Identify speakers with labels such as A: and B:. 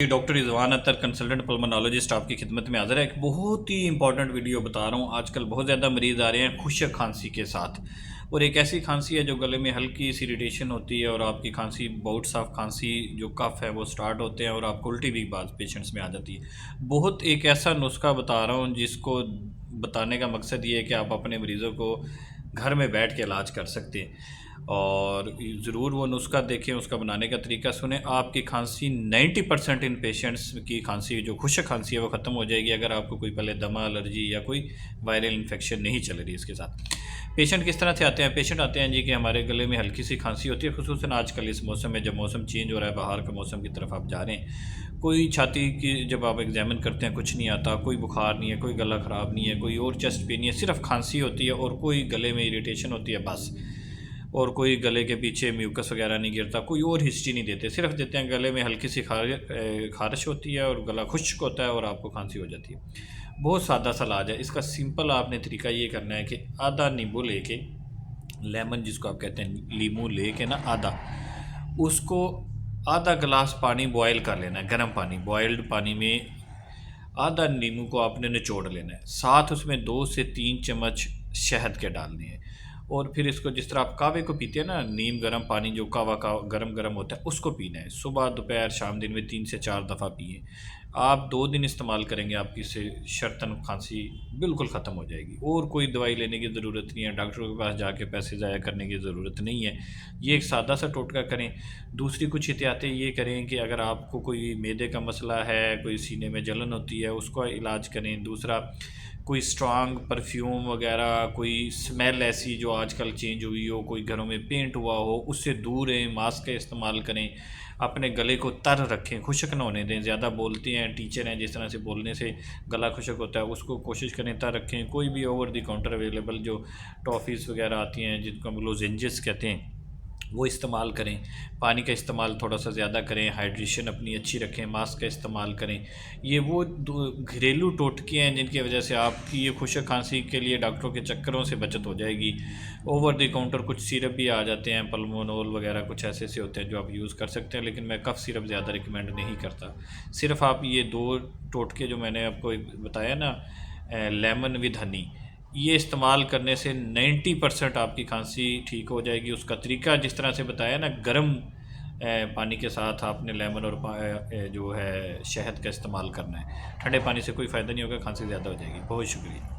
A: ये doctor Rizwan Akhtar consultant pulmonologist आपकी खिदमत में हाजिर है। एक बहुत ही इंपॉर्टेंट वीडियो बता रहा हूँ। आजकल बहुत ज़्यादा मरीज़ आ रहे हैं खुशक खांसी के साथ, और एक ऐसी खांसी है जो गले में हल्की सी इरिटेशन होती है और आपकी खांसी बाउट्स ऑफ खांसी जो कफ है वो स्टार्ट होते हैं और आपको उल्टी भी बाद पेशेंट्स में आ जाती है। बहुत एक ऐसा नुस्खा बता रहा हूँ जिसको बताने का मकसद ये है कि आप अपने मरीज़ों को घर में बैठ के इलाज कर सकते हैं, और ज़रूर वो नुस्खा देखें, उसका बनाने का तरीका सुने। आपकी खांसी 90% इन पेशेंट्स की खांसी जो खुशक खांसी है वो ख़त्म हो जाएगी अगर आपको कोई पहले दमा, एलर्जी या कोई वायरल इन्फेक्शन नहीं चल रही इसके साथ। पेशेंट किस तरह से आते हैं? पेशेंट आते हैं जी कि हमारे गले में हल्की सी खांसी होती है, खुसूसन आजकल इस मौसम में, जब मौसम चेंज हो रहा है, बाहर का मौसम की तरफ आप जा रहे हैं। कोई छाती की जब आप एग्जामिन करते हैं कुछ नहीं आता, कोई बुखार नहीं है, कोई गला ख़राब नहीं है, कोई और चेस्ट पेन नहीं है, सिर्फ खांसी होती है और कोई गले में इरिटेशन होती है बस। और कोई गले के पीछे म्यूकस वगैरह नहीं गिरता, कोई और हिस्ट्री नहीं देते, सिर्फ देते हैं गले में हल्की सी खारिश होती है और गला खुश्क होता है और आपको खांसी हो जाती है। बहुत सादा सा इलाज है इसका। सिंपल आपने तरीका ये करना है कि आधा नींबू लेके, लेमन जिसको आप कहते हैं, लीमू लेके ना आधा, उसको आधा गिलास पानी बॉयल कर लेना है, गर्म पानी, बॉयल्ड पानी में आधा नींबू को आपने निचोड़ लेना है, साथ उसमें 2 से 3 चम्मच शहद के डालने हैं। और फिर इसको जिस तरह आप कावे को पीते हैं ना, नीम गर्म पानी जो कावा का गरम गरम होता है उसको पीना है। सुबह दोपहर शाम दिन में 3 से 4 दफ़ा पिए। आप 2 दिन इस्तेमाल करेंगे, आपकी से शर्तन खांसी बिल्कुल ख़त्म हो जाएगी। और कोई दवाई लेने की ज़रूरत नहीं है, डॉक्टर के पास जाके पैसे ज़ाया करने की ज़रूरत नहीं है। ये एक सादा सा टोटका करें। दूसरी कुछ एहतियातें ये करें कि अगर आपको कोई मैदे का मसला है, कोई सीने में जलन होती है, उसका इलाज करें। दूसरा, कोई स्ट्रांग परफ्यूम वगैरह, कोई स्मेल ऐसी जो आजकल चेंज हुई हो, कोई घरों में पेंट हुआ हो, उससे दूर रहें। मास्क का इस्तेमाल करें। अपने गले को तर रखें, खुशक ना होने दें। ज़्यादा बोलते हैं, टीचर हैं, जिस तरह से बोलने से गला खुशक होता है, उसको कोशिश करें तर रखें। कोई भी ओवर द काउंटर अवेलेबल जो टॉफ़ीज़ वगैरह आती हैं जिनको हम लोजेंजेस कहते हैं, वो इस्तेमाल करें। पानी का इस्तेमाल थोड़ा सा ज़्यादा करें, हाइड्रेशन अपनी अच्छी रखें, मास्क का इस्तेमाल करें। ये वो घरेलू टोटके हैं जिनकी वजह से आपकी ये खुशक खांसी के लिए डॉक्टरों के चक्करों से बचत हो जाएगी। ओवर द काउंटर कुछ सिरप भी आ जाते हैं, पल्मोनोल वगैरह कुछ ऐसे ऐसे होते हैं जो आप यूज़ कर सकते हैं, लेकिन मैं कफ सिरप ज़्यादा रिकमेंड नहीं करता। सिर्फ आप ये 2 टोटके जो मैंने आपको बताया ना, लेमन विद हनी, ये इस्तेमाल करने से 90% आपकी खांसी ठीक हो जाएगी। उसका तरीका जिस तरह से बताया ना, गर्म पानी के साथ आपने लेमन और जो है शहद का इस्तेमाल करना है। ठंडे पानी से कोई फ़ायदा नहीं होगा, खांसी ज़्यादा हो जाएगी। बहुत शुक्रिया।